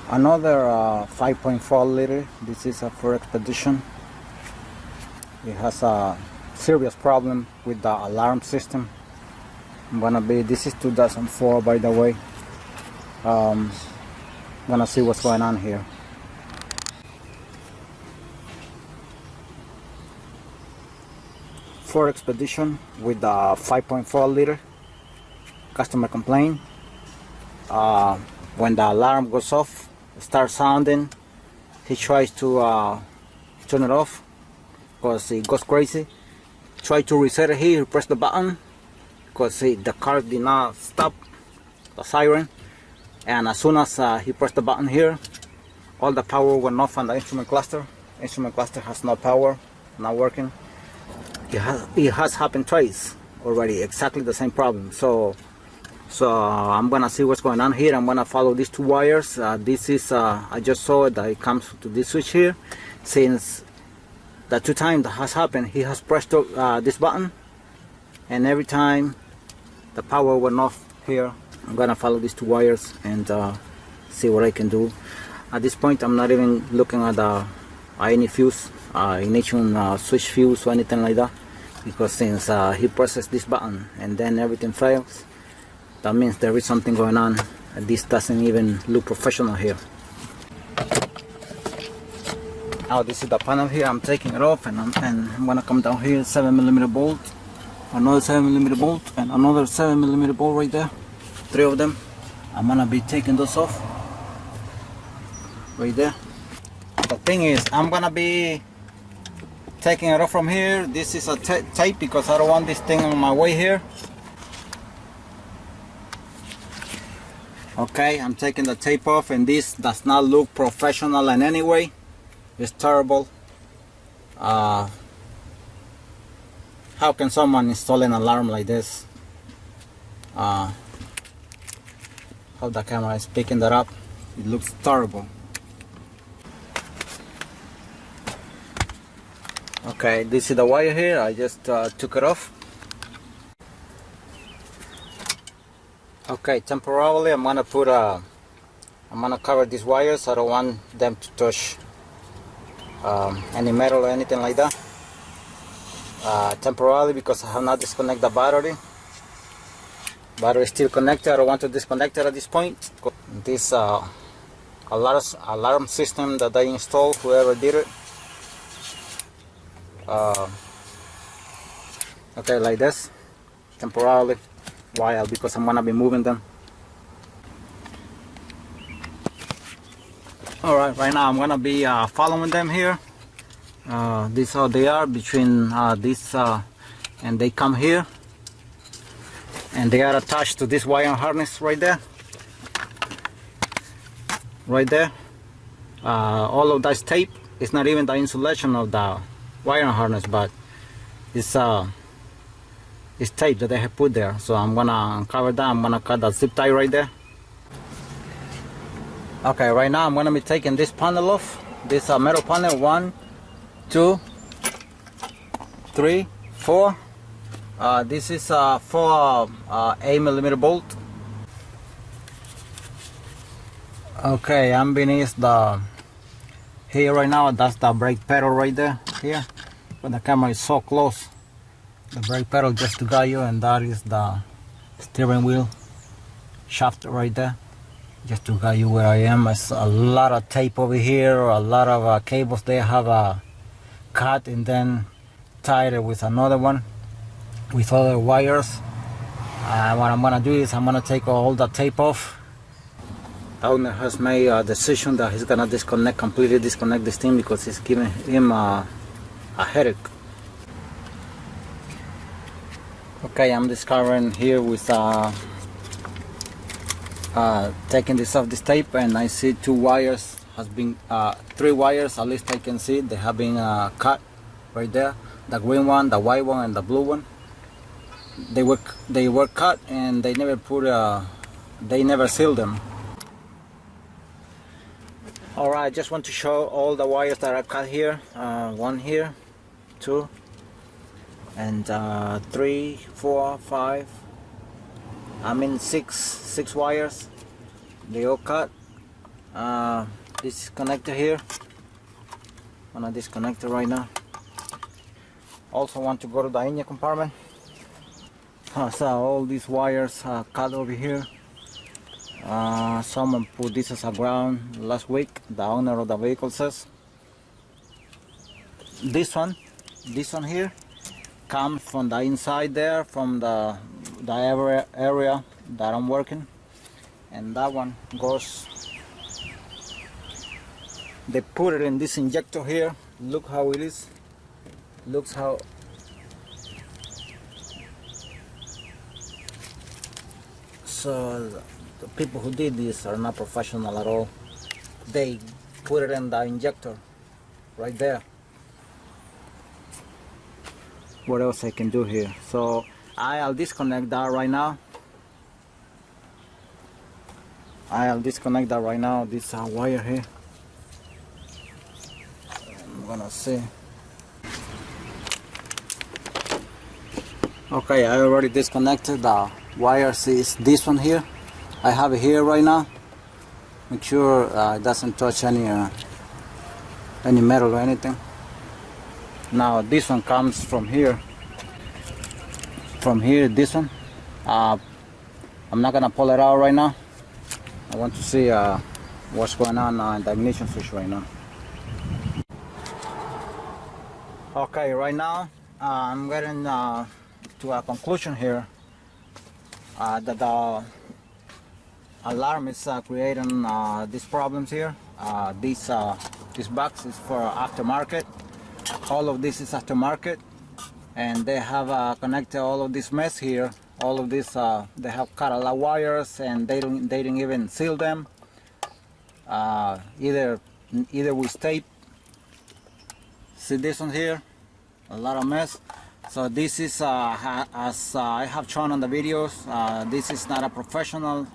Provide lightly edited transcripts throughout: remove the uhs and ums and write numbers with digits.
Another 5.4 liter. This is a Ford Expedition. It has a serious problem with the alarm system. This is 2004, by the way. Gonna see what's going on here. Ford Expedition with the 5.4 liter. Customer complaint. When the alarm goes off, it starts sounding. He tries to turn it off because it goes crazy. Try to reset it here, press the button because the car did not stop the siren. And as soon as he pressed the button here, all the power went off on the instrument cluster. Instrument cluster has no power, not working. It has happened twice already, exactly the same problem. So I'm gonna see what's going on here. I'm gonna follow these two wires. This is I just saw that it comes to this switch here. Since the two times that has happened, he has pressed this button, and every time the power went off here. I'm gonna follow these two wires and see what I can do. At this point, I'm not even looking at any fuse, ignition switch fuse or anything like that, because since he presses this button and then everything fails, that means there is something going on, and this doesn't even look professional here. Now this is the panel here. I'm taking it off, and I'm gonna come down here. 7mm bolt, another 7mm bolt, and another 7mm bolt right there. 3 of them. I'm gonna be taking those off right there. The thing is, I'm gonna be taking it off from here. This is a tape because I don't want this thing on my way here. Okay, I'm taking the tape off, and this does not look professional in any way. It's terrible. How can someone install an alarm like this? How the camera is picking that up. It looks terrible. Okay, this is the wire here. I just took it off. Okay, temporarily I'm gonna cover these wires. I don't want them to touch any metal or anything like that. Temporarily, because I have not disconnected the battery. Battery is still connected. I don't want to disconnect it at this point. This alarm system that I installed, whoever did it. Okay, like this, temporarily, while because I'm gonna be moving them. All right, right now I'm gonna be following them here. This is how they are between this and they come here. And they are attached to this wire harness right there. Right there. All of that tape. It's not even the insulation of the wire harness, but it's tape that they have put there. So I'm gonna uncover that. I'm gonna cut that zip tie right there. Okay, right now I'm gonna be taking this panel off. This metal panel. 1, 2, 3, 4. This is 4 8mm bolt. Okay, I'm beneath the here right now. That's the brake pedal right there. Here, but the camera is so close. The brake pedal just to guide you, and that is the steering wheel shaft right there, just to guide you where I am. It's a lot of tape over here, a lot of cables. They have cut and then tied it with another one, with other wires. What I'm gonna do is I'm gonna take all the tape off. The owner has made a decision that he's gonna completely disconnect this thing because it's giving him a headache. Okay, I'm discovering here with taking this off this tape, and I see 2 wires has been 3 wires at least I can see. They have been cut right there. The green one, the white one, and the blue one. They were cut, and they never they never sealed them. Alright, I just want to show all the wires that I cut here. 1 here, 2, and 3, 4, 5. I mean 6 wires. They all cut. This connector here, I'm gonna disconnect it right now. Also want to go to the engine compartment. So all these wires are cut over here. Someone put this as a ground last week, the owner of the vehicle says. This one here comes from the inside there, from the area that I'm working, and that one goes, they put it in this injector here. Look how it is, looks how so the people who did this are not professional at all. They put it in the injector right there. What else I can do here? So I'll disconnect that right now. This wire here. I'm gonna see. Okay, I already disconnected the wires. Is this one here? I have it here right now. Make sure it doesn't touch any metal or anything. Now this one comes from here. This one. I'm not gonna pull it out right now. I want to see what's going on in the ignition switch right now. Okay, right now I'm getting to a conclusion here that the alarm is creating these problems here. This box is for aftermarket. All of this is aftermarket, and they have connected all of this mess here. All of this, they have cut a lot of wires, and they didn't even seal them. Either with tape. See this one here, a lot of mess. So this is as I have shown on the videos. This is not a professional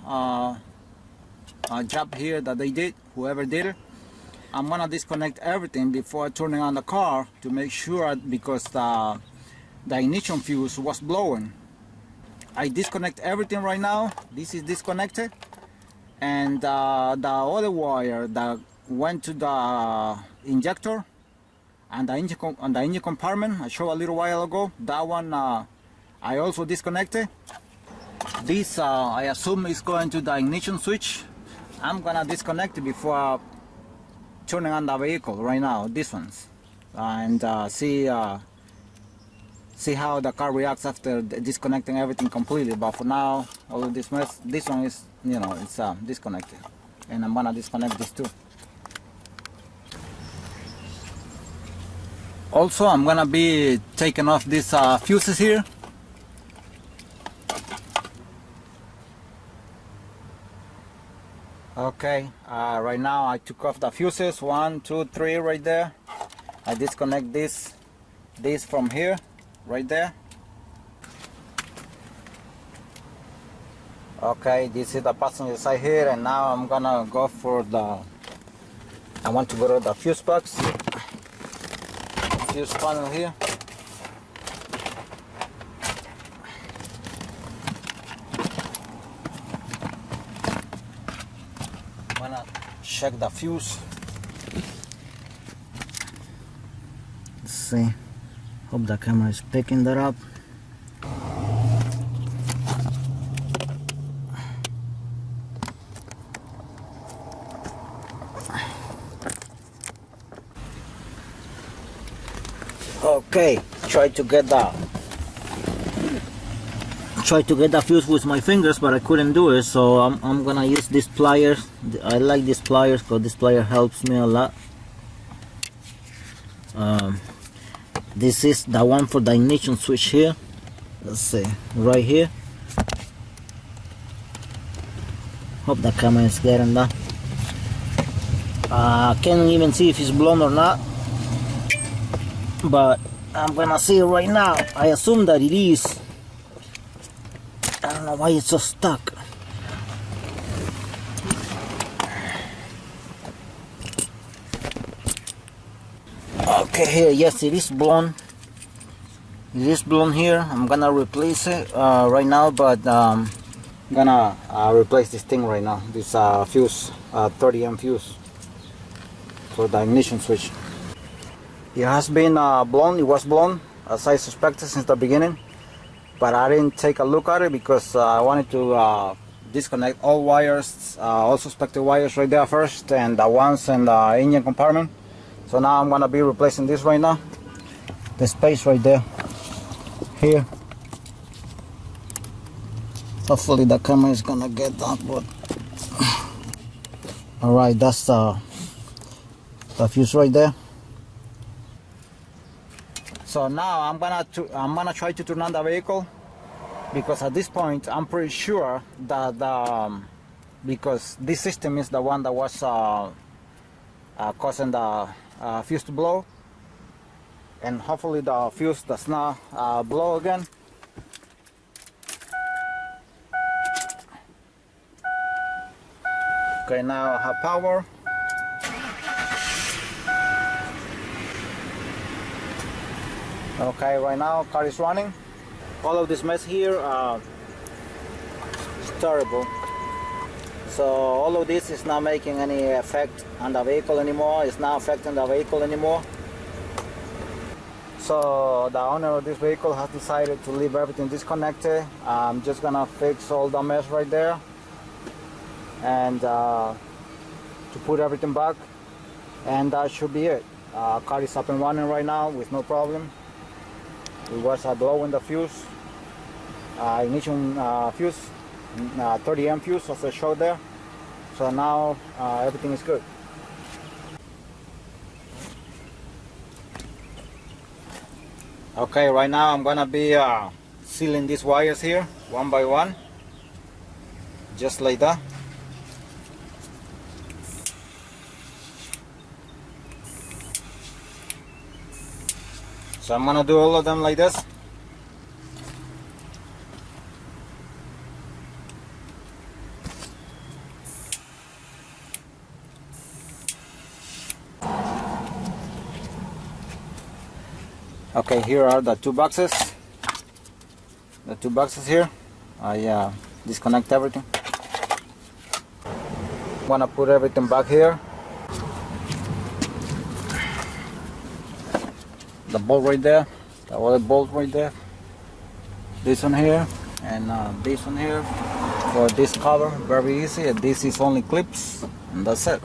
job here that they did. Whoever did it. I'm gonna disconnect everything before turning on the car to make sure, because the ignition fuse was blowing. I disconnect everything right now. This is disconnected, and the other wire that went to the injector and the engine compartment I showed a little while ago, that one I also disconnected. This I assume is going to the ignition switch. I'm gonna disconnect it before turning on the vehicle right now, these ones, and see how the car reacts after disconnecting everything completely. But for now, all of this mess, this one is, it's disconnected, and I'm gonna disconnect this too. Also, I'm gonna be taking off these fuses here. Okay, right now I took off the fuses, 1, 2, 3 right there. I disconnect this from here, right there. Okay, this is the passenger side here, and now I'm gonna go for I want to go to the fuse box, fuse panel here. Check the fuse. Let's see. Hope the camera is picking that up. Okay, try to get the fuse with my fingers, but I couldn't do it, so I'm gonna use these pliers. I like these pliers because this plier helps me a lot. This is the one for the ignition switch here. Let's see, right here. Hope the camera is getting that. Can't even see if it's blown or not, but I'm gonna see it right now. I assume that it is. I don't know why it's so stuck. Okay, here, yes, it is blown. It is blown here. I'm gonna replace it right now, but gonna replace this thing right now. This fuse, 30 amp fuse for the ignition switch. It has been blown. It was blown as I suspected since the beginning, but I didn't take a look at it because I wanted to disconnect all wires, all suspected wires right there first, and the ones in the engine compartment. So now I'm gonna be replacing this right now. The space right there, here. Hopefully the camera is gonna get that, but all right, that's the fuse right there. So now I'm gonna try to turn on the vehicle, because at this point I'm pretty sure that because this system is the one that was causing the fuse to blow, and hopefully the fuse does not blow again. Okay, now I have power. Okay, right now car is running. All of this mess here is terrible. So all of this is not making any effect on the vehicle anymore. It's not affecting the vehicle anymore. So the owner of this vehicle has decided to leave everything disconnected. I'm just gonna fix all the mess right there, and to put everything back, and that should be it. Car is up and running right now with no problem. It was blowing the fuse, ignition fuse, 30 amp fuse as I showed there. So now everything is good. Okay, right now I'm gonna be sealing these wires here one by one, just like that. So I'm gonna do all of them like this. Okay, here are the two boxes. The two boxes here. I disconnect everything. I'm gonna put everything back here. The bolt right there, the other bolt right there, this one here, and this one here for this cover. Very easy. This is only clips, and that's it.